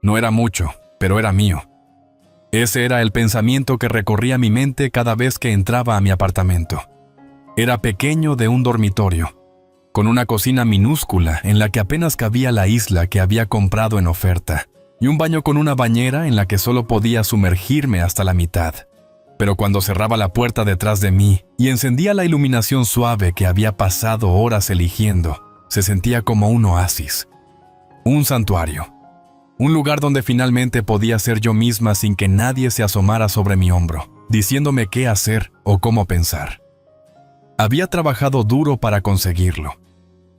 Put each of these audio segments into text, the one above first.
No era mucho, pero era mío. Ese era el pensamiento que recorría mi mente cada vez que entraba a mi apartamento. Era pequeño, de un dormitorio, con una cocina minúscula en la que apenas cabía la isla que había comprado en oferta, y un baño con una bañera en la que solo podía sumergirme hasta la mitad. Pero cuando cerraba la puerta detrás de mí y encendía la iluminación suave que había pasado horas eligiendo, se sentía como un oasis, un santuario, un lugar donde finalmente podía ser yo misma sin que nadie se asomara sobre mi hombro, diciéndome qué hacer o cómo pensar. Había trabajado duro para conseguirlo.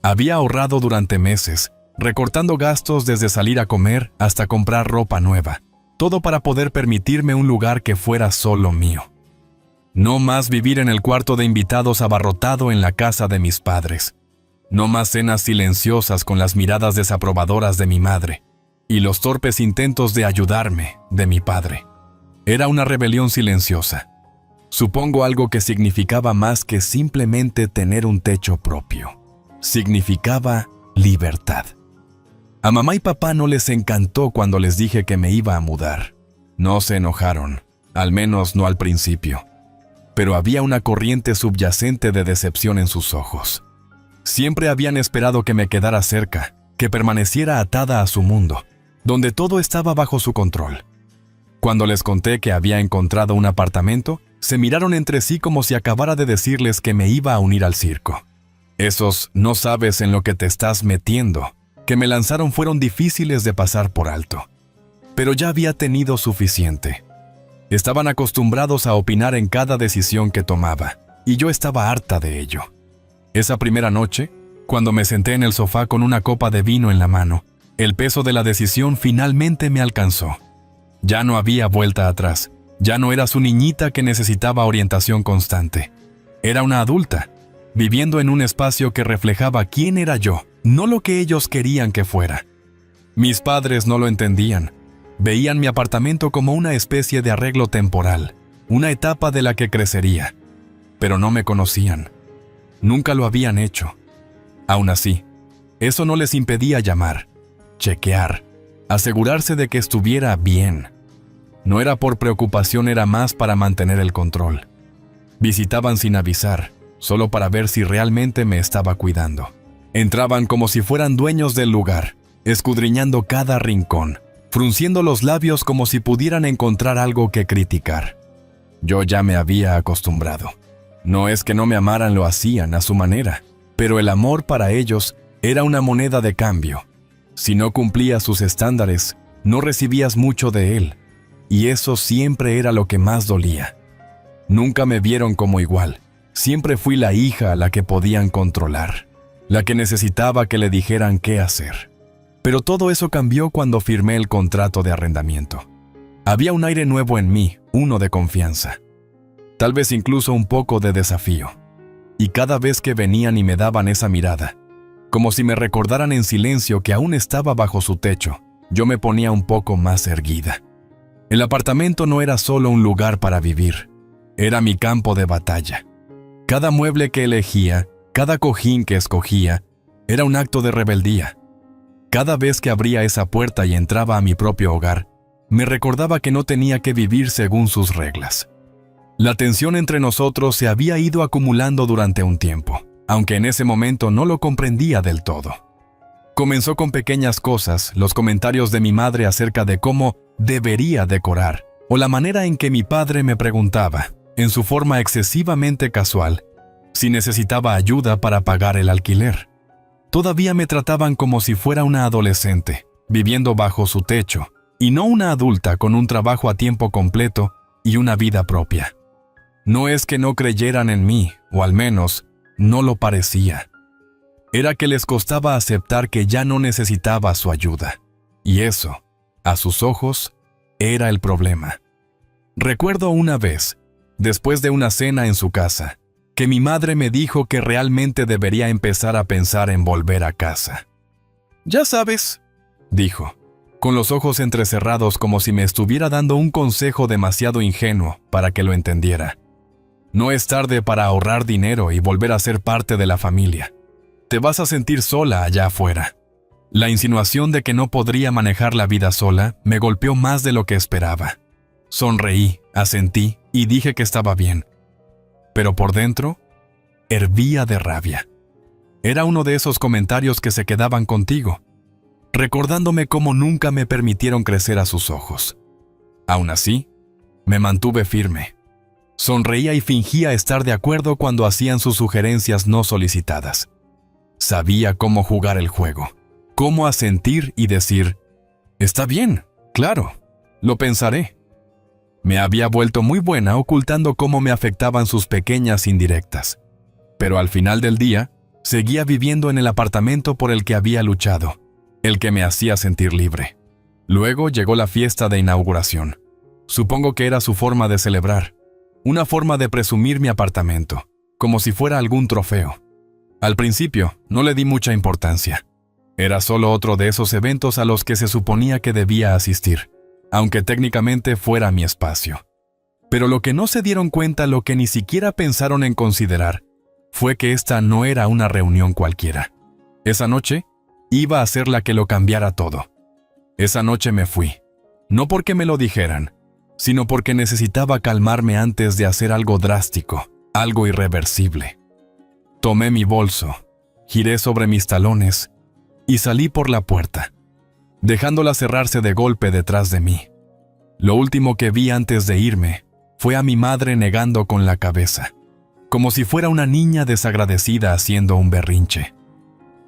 Había ahorrado durante meses, recortando gastos desde salir a comer hasta comprar ropa nueva, todo para poder permitirme un lugar que fuera solo mío. No más vivir en el cuarto de invitados abarrotado en la casa de mis padres. No más cenas silenciosas con las miradas desaprobadoras de mi madre y los torpes intentos de ayudarme de mi padre. Era una rebelión silenciosa. Supongo algo que significaba más que simplemente tener un techo propio. Significaba libertad. A mamá y papá no les encantó cuando les dije que me iba a mudar. No se enojaron, al menos no al principio. Pero había una corriente subyacente de decepción en sus ojos. Siempre habían esperado que me quedara cerca, que permaneciera atada a su mundo, donde todo estaba bajo su control. Cuando les conté que había encontrado un apartamento, se miraron entre sí como si acabara de decirles que me iba a unir al circo. Esos "no sabes en lo que te estás metiendo" que me lanzaron fueron difíciles de pasar por alto. Pero ya había tenido suficiente. Estaban acostumbrados a opinar en cada decisión que tomaba, y yo estaba harta de ello. Esa primera noche, cuando me senté en el sofá con una copa de vino en la mano, el peso de la decisión finalmente me alcanzó. Ya no había vuelta atrás. Ya no era su niñita que necesitaba orientación constante. Era una adulta, viviendo en un espacio que reflejaba quién era yo, no lo que ellos querían que fuera. Mis padres no lo entendían. Veían mi apartamento como una especie de arreglo temporal, una etapa de la que crecería. Pero no me conocían. Nunca lo habían hecho. Aún así, eso no les impedía llamar, chequear, asegurarse de que estuviera bien. No era por preocupación, era más para mantener el control. Visitaban sin avisar, solo para ver si realmente me estaba cuidando. Entraban como si fueran dueños del lugar, escudriñando cada rincón, frunciendo los labios como si pudieran encontrar algo que criticar. Yo ya me había acostumbrado. No es que no me amaran, lo hacían a su manera, pero el amor para ellos era una moneda de cambio. Si no cumplías sus estándares, no recibías mucho de él, y eso siempre era lo que más dolía. Nunca me vieron como igual. Siempre fui la hija a la que podían controlar, la que necesitaba que le dijeran qué hacer. Pero todo eso cambió cuando firmé el contrato de arrendamiento. Había un aire nuevo en mí, uno de confianza. Tal vez incluso un poco de desafío. Y cada vez que venían y me daban esa mirada, como si me recordaran en silencio que aún estaba bajo su techo, yo me ponía un poco más erguida. El apartamento no era solo un lugar para vivir, era mi campo de batalla. Cada mueble que elegía, cada cojín que escogía, era un acto de rebeldía. Cada vez que abría esa puerta y entraba a mi propio hogar, me recordaba que no tenía que vivir según sus reglas. La tensión entre nosotros se había ido acumulando durante un tiempo, aunque en ese momento no lo comprendía del todo. Comenzó con pequeñas cosas, los comentarios de mi madre acerca de cómo debería decorar, o la manera en que mi padre me preguntaba, en su forma excesivamente casual, si necesitaba ayuda para pagar el alquiler. Todavía me trataban como si fuera una adolescente, viviendo bajo su techo, y no una adulta con un trabajo a tiempo completo y una vida propia. No es que no creyeran en mí, o al menos, no lo parecía. Era que les costaba aceptar que ya no necesitaba su ayuda. Y eso, a sus ojos, era el problema. Recuerdo una vez, después de una cena en su casa, que mi madre me dijo que realmente debería empezar a pensar en volver a casa. «Ya sabes», dijo, con los ojos entrecerrados como si me estuviera dando un consejo demasiado ingenuo para que lo entendiera. «No es tarde para ahorrar dinero y volver a ser parte de la familia. Te vas a sentir sola allá afuera. La insinuación de que no podría manejar la vida sola me golpeó más de lo que esperaba. Sonreí, asentí y dije que estaba bien. Pero por dentro, hervía de rabia. Era uno de esos comentarios que se quedaban contigo, recordándome cómo nunca me permitieron crecer a sus ojos. Aún así, me mantuve firme. Sonreía y fingía estar de acuerdo cuando hacían sus sugerencias no solicitadas. Sabía cómo jugar el juego, cómo asentir y decir, «Está bien, claro, lo pensaré». Me había vuelto muy buena ocultando cómo me afectaban sus pequeñas indirectas. Pero al final del día, seguía viviendo en el apartamento por el que había luchado, el que me hacía sentir libre. Luego llegó la fiesta de inauguración. Supongo que era su forma de celebrar, una forma de presumir mi apartamento, como si fuera algún trofeo. Al principio, no le di mucha importancia. Era solo otro de esos eventos a los que se suponía que debía asistir, aunque técnicamente fuera mi espacio. Pero lo que no se dieron cuenta, lo que ni siquiera pensaron en considerar, fue que esta no era una reunión cualquiera. Esa noche, iba a ser la que lo cambiara todo. Esa noche me fui, no porque me lo dijeran, sino porque necesitaba calmarme antes de hacer algo drástico, algo irreversible. Tomé mi bolso, giré sobre mis talones y salí por la puerta, dejándola cerrarse de golpe detrás de mí. Lo último que vi antes de irme fue a mi madre negando con la cabeza, como si fuera una niña desagradecida haciendo un berrinche.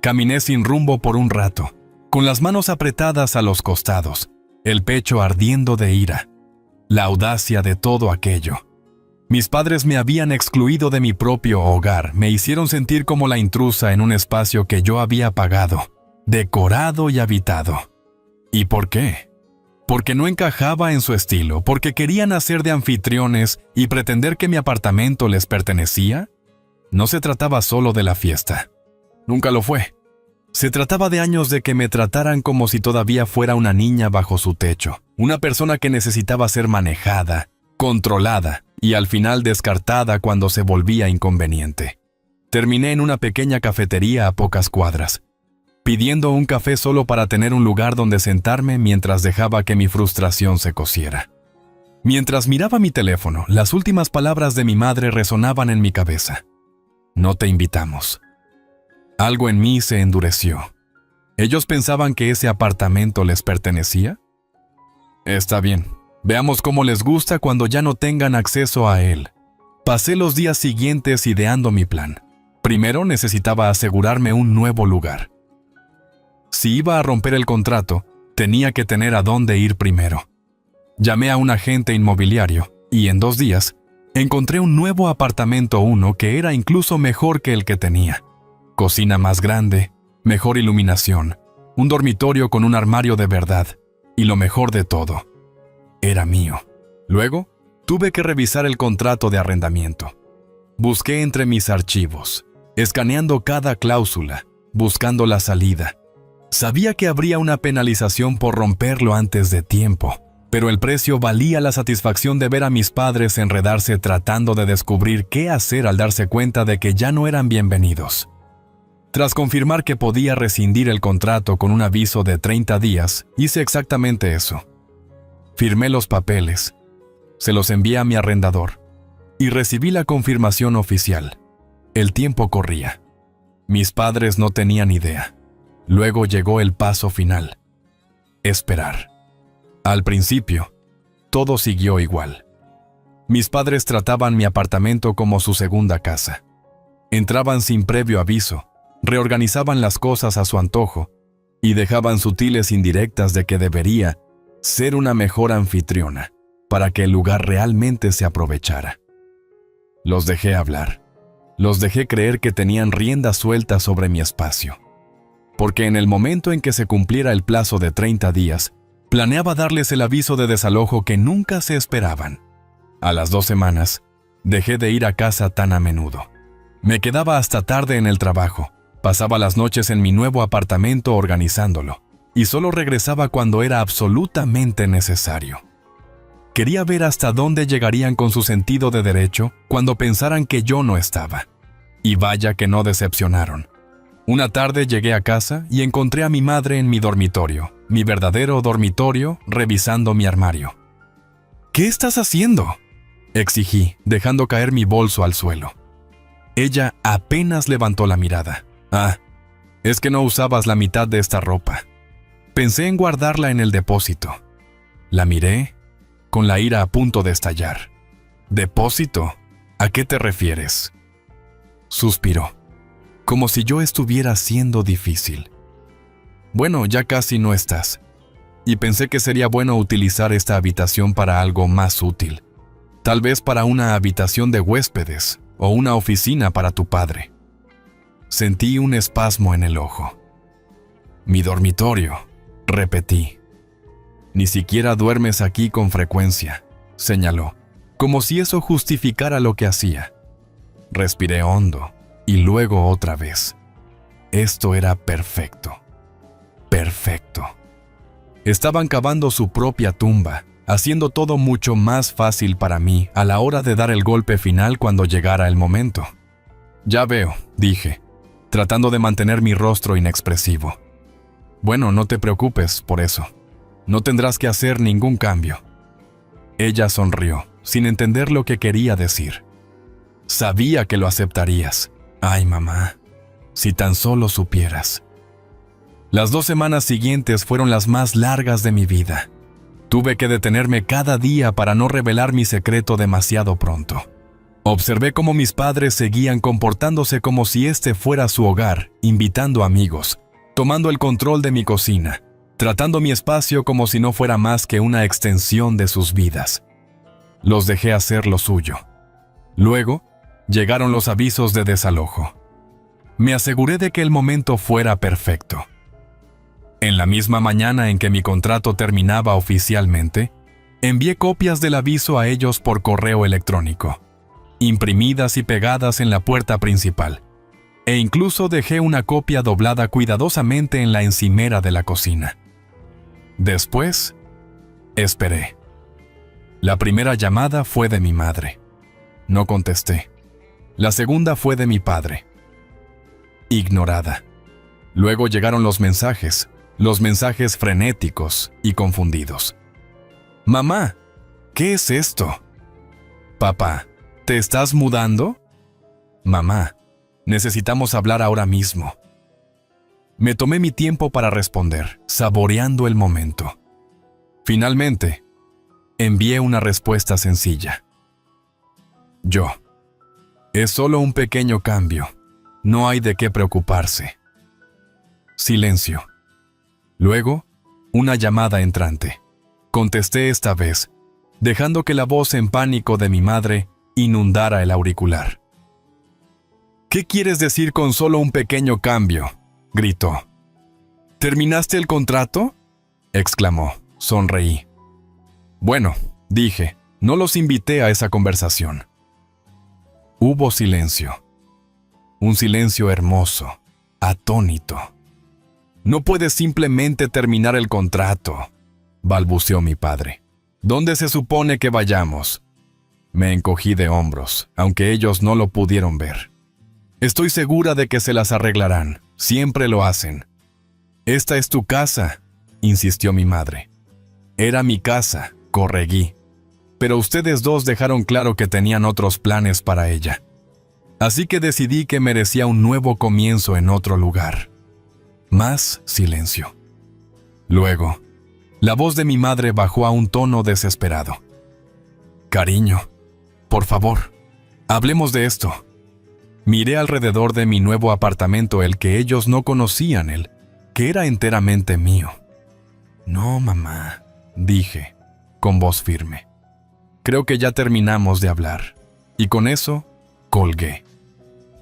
Caminé sin rumbo por un rato, con las manos apretadas a los costados, el pecho ardiendo de ira. La audacia de todo aquello. Mis padres me habían excluido de mi propio hogar, me hicieron sentir como la intrusa en un espacio que yo había pagado, decorado y habitado. ¿Y por qué? Porque no encajaba en su estilo, porque querían hacer de anfitriones y pretender que mi apartamento les pertenecía. No se trataba solo de la fiesta. Nunca lo fue. Se trataba de años de que me trataran como si todavía fuera una niña bajo su techo, una persona que necesitaba ser manejada, controlada y al final descartada cuando se volvía inconveniente. Terminé en una pequeña cafetería a pocas cuadras, pidiendo un café solo para tener un lugar donde sentarme mientras dejaba que mi frustración se cociera. Mientras miraba mi teléfono, las últimas palabras de mi madre resonaban en mi cabeza. No te invitamos. Algo en mí se endureció. ¿Ellos pensaban que ese apartamento les pertenecía? Está bien, veamos cómo les gusta cuando ya no tengan acceso a él. Pasé los días siguientes ideando mi plan. Primero necesitaba asegurarme un nuevo lugar. Si iba a romper el contrato, tenía que tener a dónde ir primero. Llamé a un agente inmobiliario y en 2 días encontré un nuevo apartamento 1 que era incluso mejor que el que tenía. Cocina más grande, mejor iluminación, un dormitorio con un armario de verdad, y lo mejor de todo, era mío. Luego, tuve que revisar el contrato de arrendamiento. Busqué entre mis archivos, escaneando cada cláusula, buscando la salida. Sabía que habría una penalización por romperlo antes de tiempo, pero el precio valía la satisfacción de ver a mis padres enredarse tratando de descubrir qué hacer al darse cuenta de que ya no eran bienvenidos. Tras confirmar que podía rescindir el contrato con un aviso de 30 días, hice exactamente eso. Firmé los papeles, se los envié a mi arrendador y recibí la confirmación oficial. El tiempo corría. Mis padres no tenían idea. Luego llegó el paso final. Esperar. Al principio, todo siguió igual. Mis padres trataban mi apartamento como su segunda casa. Entraban sin previo aviso, reorganizaban las cosas a su antojo y dejaban sutiles indirectas de que debería ser una mejor anfitriona para que el lugar realmente se aprovechara. Los dejé hablar. Los dejé creer que tenían rienda suelta sobre mi espacio. Porque en el momento en que se cumpliera el plazo de 30 días, planeaba darles el aviso de desalojo que nunca se esperaban. A las 2 semanas, dejé de ir a casa tan a menudo. Me quedaba hasta tarde en el trabajo. Pasaba las noches en mi nuevo apartamento organizándolo, y solo regresaba cuando era absolutamente necesario. Quería ver hasta dónde llegarían con su sentido de derecho cuando pensaran que yo no estaba. Y vaya que no decepcionaron. Una tarde llegué a casa y encontré a mi madre en mi dormitorio, mi verdadero dormitorio, revisando mi armario. «¿Qué estás haciendo?», exigí, dejando caer mi bolso al suelo. Ella apenas levantó la mirada. «Ah, es que no usabas la mitad de esta ropa. Pensé en guardarla en el depósito». La miré, con la ira a punto de estallar. «¿Depósito? ¿A qué te refieres?». Suspiró, como si yo estuviera siendo difícil. «Bueno, ya casi no estás. Y pensé que sería bueno utilizar esta habitación para algo más útil. Tal vez para una habitación de huéspedes o una oficina para tu padre». Sentí un espasmo en el ojo. «Mi dormitorio», repetí. «Ni siquiera duermes aquí con frecuencia», señaló, como si eso justificara lo que hacía. Respiré hondo y luego otra vez. Esto era perfecto. Perfecto. Estaban cavando su propia tumba, haciendo todo mucho más fácil para mí a la hora de dar el golpe final cuando llegara el momento. «Ya veo», dije, tratando de mantener mi rostro inexpresivo. «Bueno, no te preocupes por eso. No tendrás que hacer ningún cambio». Ella sonrió, sin entender lo que quería decir. «Sabía que lo aceptarías. Ay, mamá, si tan solo supieras». Las 2 semanas siguientes fueron las más largas de mi vida. Tuve que detenerme cada día para no revelar mi secreto demasiado pronto. Observé cómo mis padres seguían comportándose como si este fuera su hogar, invitando amigos, tomando el control de mi cocina, tratando mi espacio como si no fuera más que una extensión de sus vidas. Los dejé hacer lo suyo. Luego, llegaron los avisos de desalojo. Me aseguré de que el momento fuera perfecto. En la misma mañana en que mi contrato terminaba oficialmente, envié copias del aviso a ellos por correo electrónico, imprimidas y pegadas en la puerta principal, e incluso dejé una copia doblada cuidadosamente en la encimera de la cocina. Después, esperé. La primera llamada fue de mi madre. No contesté. La segunda fue de mi padre. Ignorada. Luego llegaron los mensajes frenéticos y confundidos. «Mamá, ¿qué es esto?». «Papá, ¿te estás mudando?». «Mamá, necesitamos hablar ahora mismo». Me tomé mi tiempo para responder, saboreando el momento. Finalmente, envié una respuesta sencilla. «Yo. Es solo un pequeño cambio. No hay de qué preocuparse». Silencio. Luego, una llamada entrante. Contesté esta vez, dejando que la voz en pánico de mi madre inundara el auricular. «¿Qué quieres decir con solo un pequeño cambio?», gritó. «¿Terminaste el contrato?», exclamó. Sonreí. «Bueno», dije, no los invité a esa conversación». Hubo silencio. Un silencio hermoso, atónito. «No puedes simplemente terminar el contrato», balbuceó mi padre. «¿Dónde se supone que vayamos?». Me encogí de hombros, aunque ellos no lo pudieron ver. «Estoy segura de que se las arreglarán. Siempre lo hacen». «Esta es tu casa», insistió mi madre. «Era mi casa», corregí. «Pero ustedes dos dejaron claro que tenían otros planes para ella. Así que decidí que merecía un nuevo comienzo en otro lugar». Más silencio. Luego, la voz de mi madre bajó a un tono desesperado. «Cariño, por favor, hablemos de esto». Miré alrededor de mi nuevo apartamento, el que ellos no conocían, el que era enteramente mío. «No, mamá», dije, con voz firme. «Creo que ya terminamos de hablar». Y con eso, colgué.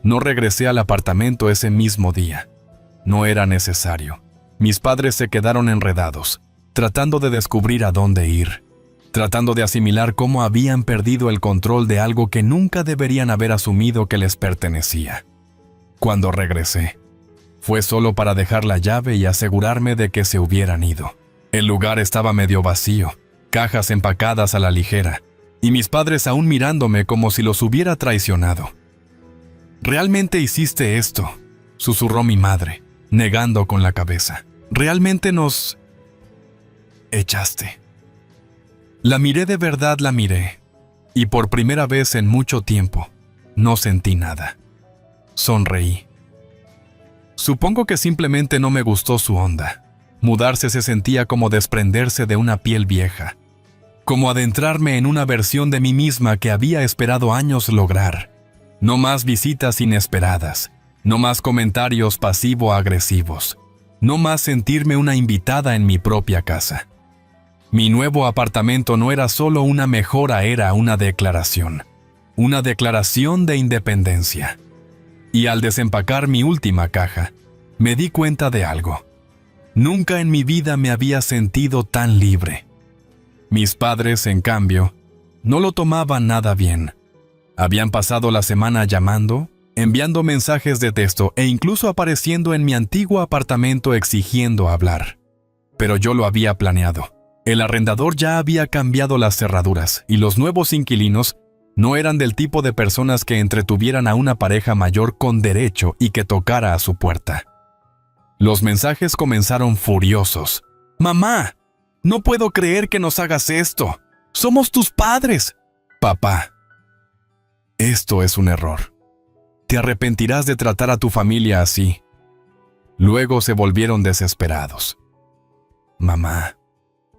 No regresé al apartamento ese mismo día. No era necesario. Mis padres se quedaron enredados, tratando de descubrir a dónde ir, tratando de asimilar cómo habían perdido el control de algo que nunca deberían haber asumido que les pertenecía. Cuando regresé, fue solo para dejar la llave y asegurarme de que se hubieran ido. El lugar estaba medio vacío, cajas empacadas a la ligera, y mis padres aún mirándome como si los hubiera traicionado. «¿Realmente hiciste esto?», susurró mi madre, negando con la cabeza. Realmente nos echaste. La miré, de verdad la miré, y por primera vez en mucho tiempo no sentí nada. Sonreí. Supongo que simplemente no me gustó su onda. Mudarse se sentía como desprenderse de una piel vieja, como adentrarme en una versión de mí misma que había esperado años lograr. No más visitas inesperadas, no más comentarios pasivo-agresivos, no más sentirme una invitada en mi propia casa. Mi nuevo apartamento no era solo una mejora, era una declaración de independencia. Y al desempacar mi última caja, me di cuenta de algo. Nunca en mi vida me había sentido tan libre. Mis padres, en cambio, no lo tomaban nada bien. Habían pasado la semana llamando, enviando mensajes de texto e incluso apareciendo en mi antiguo apartamento exigiendo hablar. Pero yo lo había planeado. El arrendador ya había cambiado las cerraduras y los nuevos inquilinos no eran del tipo de personas que entretuvieran a una pareja mayor con derecho y que tocara a su puerta. Los mensajes comenzaron furiosos. «Mamá, no puedo creer que nos hagas esto. Somos tus padres». «Papá, esto es un error. Te arrepentirás de tratar a tu familia así». Luego se volvieron desesperados. «Mamá,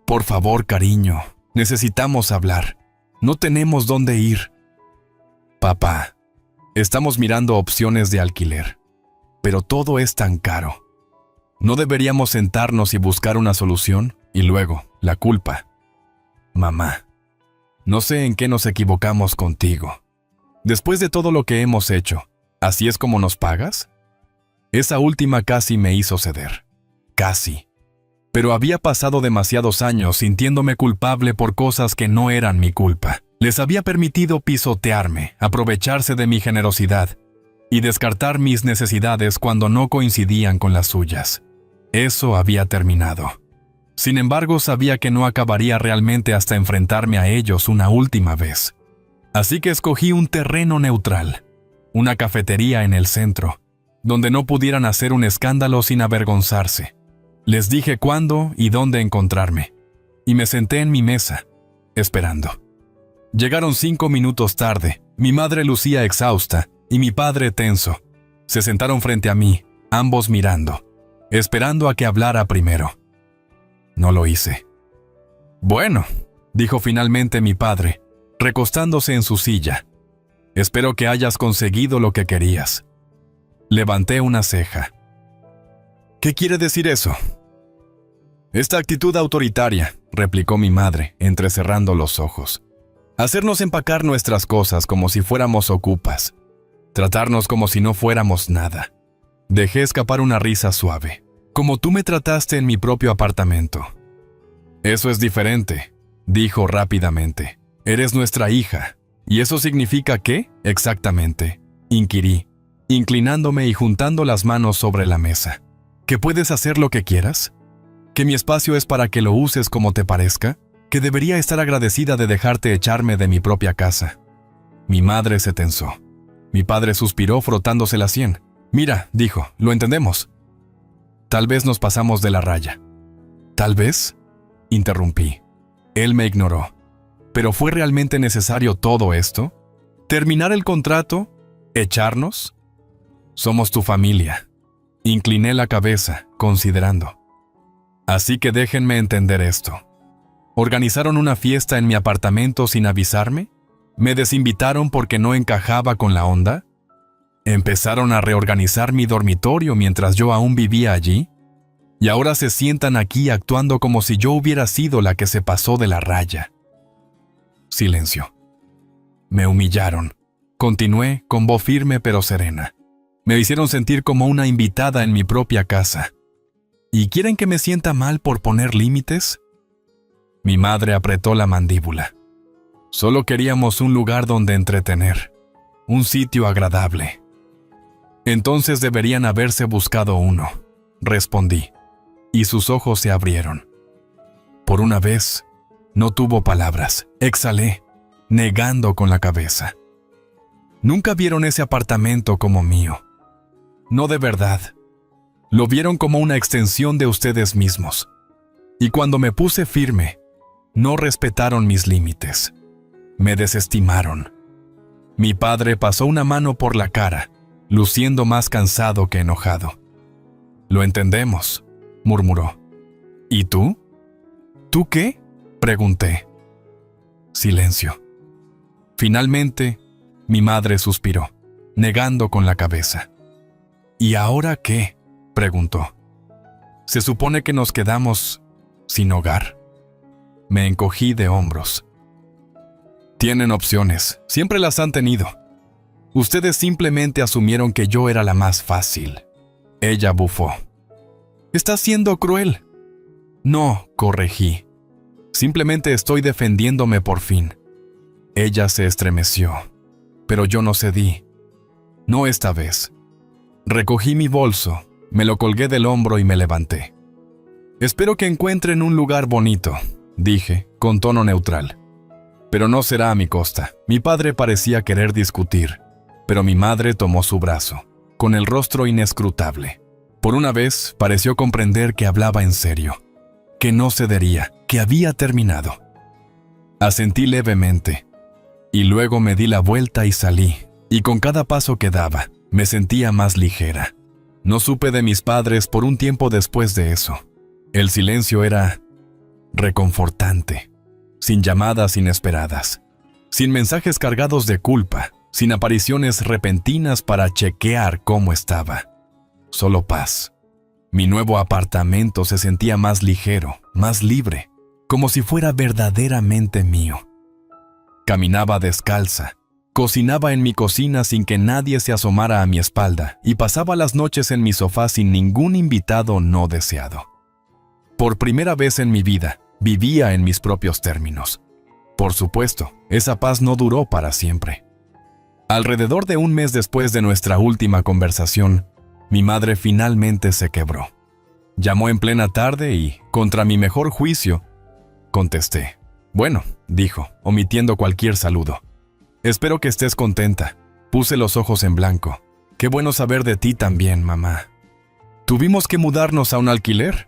por favor, cariño, necesitamos hablar. No tenemos dónde ir». «Papá, estamos mirando opciones de alquiler, pero todo es tan caro. ¿No deberíamos sentarnos y buscar una solución? Y luego, la culpa. Mamá, no sé en qué nos equivocamos contigo. Después de todo lo que hemos hecho, ¿así es como nos pagas?». Esa última casi me hizo ceder. Casi. Pero había pasado demasiados años sintiéndome culpable por cosas que no eran mi culpa. Les había permitido pisotearme, aprovecharse de mi generosidad y descartar mis necesidades cuando no coincidían con las suyas. Eso había terminado. Sin embargo, sabía que no acabaría realmente hasta enfrentarme a ellos una última vez. Así que escogí un terreno neutral, una cafetería en el centro, donde no pudieran hacer un escándalo sin avergonzarse. Les dije cuándo y dónde encontrarme, y me senté en mi mesa, esperando. Llegaron 5 minutos tarde, mi madre lucía exhausta y mi padre tenso. Se sentaron frente a mí, ambos mirando, esperando a que hablara primero. No lo hice. «Bueno», dijo finalmente mi padre, recostándose en su silla. «Espero que hayas conseguido lo que querías». Levanté una ceja. «¿Qué quiere decir eso?». «Esta actitud autoritaria», replicó mi madre, entrecerrando los ojos. «Hacernos empacar nuestras cosas como si fuéramos ocupas. Tratarnos como si no fuéramos nada». Dejé escapar una risa suave. «Como tú me trataste en mi propio apartamento». «Eso es diferente», dijo rápidamente. «Eres nuestra hija. ¿Y eso significa qué, exactamente?», inquirí, inclinándome y juntando las manos sobre la mesa. «¿Que puedes hacer lo que quieras? ¿Que mi espacio es para que lo uses como te parezca? ¿Que debería estar agradecida de dejarte echarme de mi propia casa?». Mi madre se tensó. Mi padre suspiró frotándose la sien. «Mira», dijo, «lo entendemos. Tal vez nos pasamos de la raya». «¿Tal vez?», interrumpí. Él me ignoró. ¿Pero fue realmente necesario todo esto? ¿Terminar el contrato? ¿Echarnos? Somos tu familia. Incliné la cabeza, considerando. Así que déjenme entender esto. ¿Organizaron una fiesta en mi apartamento sin avisarme? ¿Me desinvitaron porque no encajaba con la onda? ¿Empezaron a reorganizar mi dormitorio mientras yo aún vivía allí? Y ahora se sientan aquí actuando como si yo hubiera sido la que se pasó de la raya. Silencio. Me humillaron. Continué con voz firme pero serena. Me hicieron sentir como una invitada en mi propia casa. ¿Y quieren que me sienta mal por poner límites? Mi madre apretó la mandíbula. Solo queríamos un lugar donde entretener. Un sitio agradable. Entonces deberían haberse buscado uno, respondí, y sus ojos se abrieron. Por una vez, no tuvo palabras. Exhalé, negando con la cabeza. Nunca vieron ese apartamento como mío. No de verdad. Lo vieron como una extensión de ustedes mismos. Y cuando me puse firme, no respetaron mis límites. Me desestimaron. Mi padre pasó una mano por la cara, luciendo más cansado que enojado. «Lo entendemos», murmuró. «¿Y tú? ¿Tú qué?», pregunté. Silencio. Finalmente, mi madre suspiró, negando con la cabeza. «¿Y ahora qué?», preguntó. «¿Se supone que nos quedamos sin hogar?». Me encogí de hombros. «Tienen opciones, siempre las han tenido. Ustedes simplemente asumieron que yo era la más fácil». Ella bufó. «Estás siendo cruel». «No», corregí. «Simplemente estoy defendiéndome por fin». Ella se estremeció, pero yo no cedí. No esta vez. Recogí mi bolso, me lo colgué del hombro y me levanté. «Espero que encuentren un lugar bonito», dije, con tono neutral. «Pero no será a mi costa». Mi padre parecía querer discutir, pero mi madre tomó su brazo, con el rostro inescrutable. Por una vez pareció comprender que hablaba en serio, que no cedería, que había terminado. Asentí levemente, y luego me di la vuelta y salí, y con cada paso que daba, me sentía más ligera. No supe de mis padres por un tiempo después de eso. El silencio era reconfortante, sin llamadas inesperadas, sin mensajes cargados de culpa, sin apariciones repentinas para chequear cómo estaba. Solo paz. Mi nuevo apartamento se sentía más ligero, más libre, como si fuera verdaderamente mío. Caminaba descalza, cocinaba en mi cocina sin que nadie se asomara a mi espalda y pasaba las noches en mi sofá sin ningún invitado no deseado. Por primera vez en mi vida, vivía en mis propios términos. Por supuesto, esa paz no duró para siempre. Alrededor de un mes después de nuestra última conversación, mi madre finalmente se quebró. Llamó en plena tarde y, contra mi mejor juicio, contesté. «Bueno», dijo, omitiendo cualquier saludo. «Espero que estés contenta». Puse los ojos en blanco. «Qué bueno saber de ti también, mamá». «¿Tuvimos que mudarnos a un alquiler?»,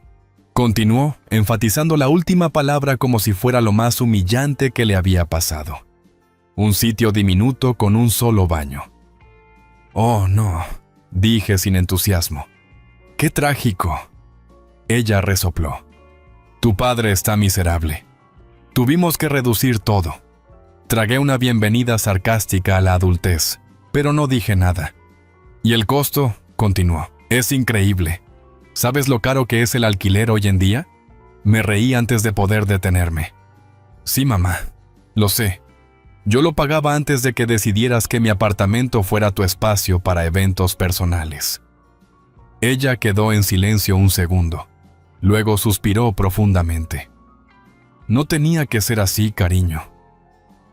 continuó, enfatizando la última palabra como si fuera lo más humillante que le había pasado. «Un sitio diminuto con un solo baño». «Oh, no», dije sin entusiasmo. «Qué trágico». Ella resopló. «Tu padre está miserable. Tuvimos que reducir todo». Tragué una bienvenida sarcástica a la adultez, pero no dije nada. «¿Y el costo?», continuó. «Es increíble. ¿Sabes lo caro que es el alquiler hoy en día?». Me reí antes de poder detenerme. «Sí, mamá, lo sé. Yo lo pagaba antes de que decidieras que mi apartamento fuera tu espacio para eventos personales». Ella quedó en silencio un segundo. Luego suspiró profundamente. «No tenía que ser así, cariño.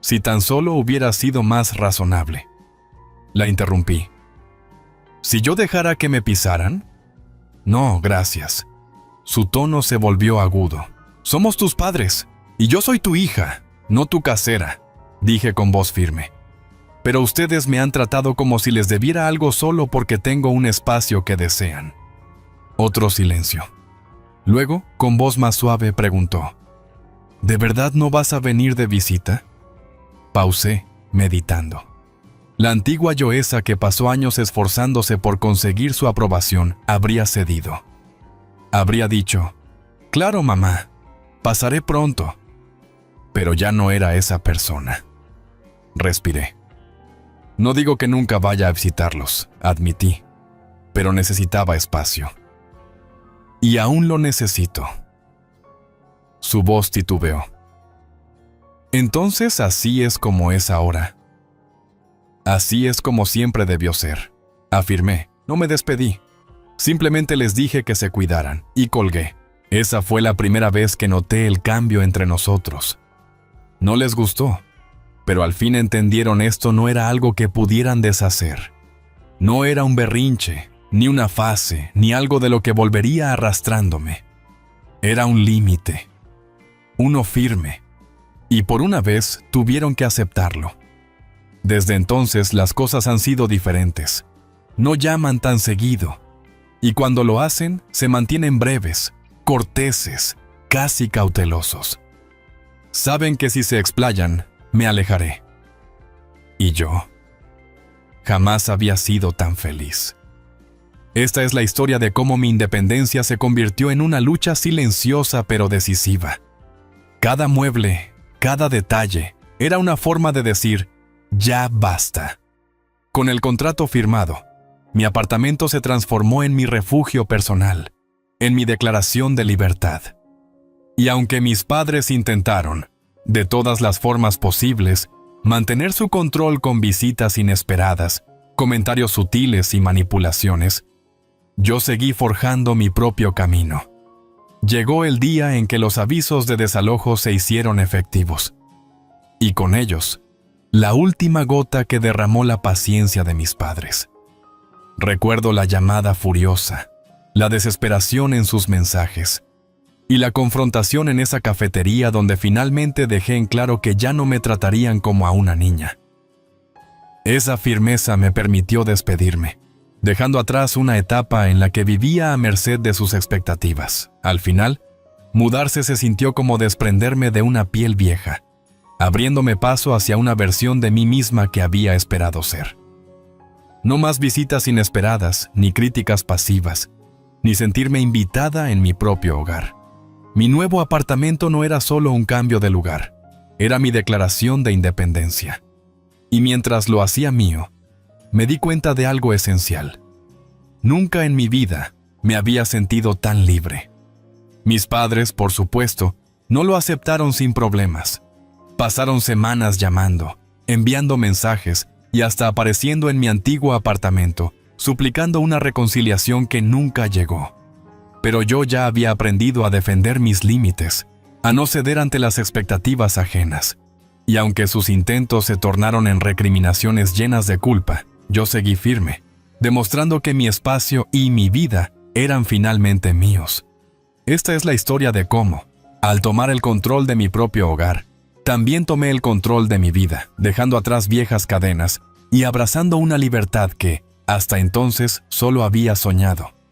Si tan solo hubiera sido más razonable». La interrumpí. «¿Si yo dejara que me pisaran?». «No, gracias». Su tono se volvió agudo. «Somos tus padres, y yo soy tu hija, no tu casera», dije con voz firme. «Pero ustedes me han tratado como si les debiera algo solo porque tengo un espacio que desean». Otro silencio. Luego, con voz más suave, preguntó. «¿De verdad no vas a venir de visita?». Pausé, meditando. La antigua Yoesa, que pasó años esforzándose por conseguir su aprobación, habría cedido. Habría dicho, «Claro, mamá, pasaré pronto». Pero ya no era esa persona. Respiré. «No digo que nunca vaya a visitarlos», admití, pero necesitaba espacio. «Y aún lo necesito». Su voz titubeó. «Entonces así es como es ahora». «Así es como siempre debió ser», afirmé. No me despedí. Simplemente les dije que se cuidaran y colgué. Esa fue la primera vez que noté el cambio entre nosotros. No les gustó, pero al fin entendieron esto no era algo que pudieran deshacer. No era un berrinche, ni una fase, ni algo de lo que volvería arrastrándome. Era un límite, uno firme, y por una vez tuvieron que aceptarlo. Desde entonces las cosas han sido diferentes. no llaman tan seguido, y cuando lo hacen, se mantienen breves, corteses, casi cautelosos. Saben que si se explayan, me alejaré. ¿Y yo? Jamás había sido tan feliz. Esta es la historia de cómo mi independencia se convirtió en una lucha silenciosa pero decisiva. Cada mueble, cada detalle, era una forma de decir, ya basta. Con el contrato firmado, mi apartamento se transformó en mi refugio personal, en mi declaración de libertad. Y aunque mis padres intentaron, de todas las formas posibles, mantener su control con visitas inesperadas, comentarios sutiles y manipulaciones, yo seguí forjando mi propio camino. Llegó el día en que los avisos de desalojo se hicieron efectivos. Y con ellos, la última gota que derramó la paciencia de mis padres. Recuerdo la llamada furiosa, la desesperación en sus mensajes, y la confrontación en esa cafetería donde finalmente dejé en claro que ya no me tratarían como a una niña. Esa firmeza me permitió despedirme, dejando atrás una etapa en la que vivía a merced de sus expectativas. Al final, mudarse se sintió como desprenderme de una piel vieja, abriéndome paso hacia una versión de mí misma que había esperado ser. No más visitas inesperadas, ni críticas pasivas, ni sentirme invitada en mi propio hogar. Mi nuevo apartamento no era solo un cambio de lugar, era mi declaración de independencia. Y mientras lo hacía mío, me di cuenta de algo esencial. Nunca en mi vida me había sentido tan libre. Mis padres, por supuesto, no lo aceptaron sin problemas. Pasaron semanas llamando, enviando mensajes y hasta apareciendo en mi antiguo apartamento, suplicando una reconciliación que nunca llegó. Pero yo ya había aprendido a defender mis límites, a no ceder ante las expectativas ajenas. Y aunque sus intentos se tornaron en recriminaciones llenas de culpa, yo seguí firme, demostrando que mi espacio y mi vida eran finalmente míos. Esta es la historia de cómo, al tomar el control de mi propio hogar, también tomé el control de mi vida, dejando atrás viejas cadenas y abrazando una libertad que, hasta entonces, solo había soñado.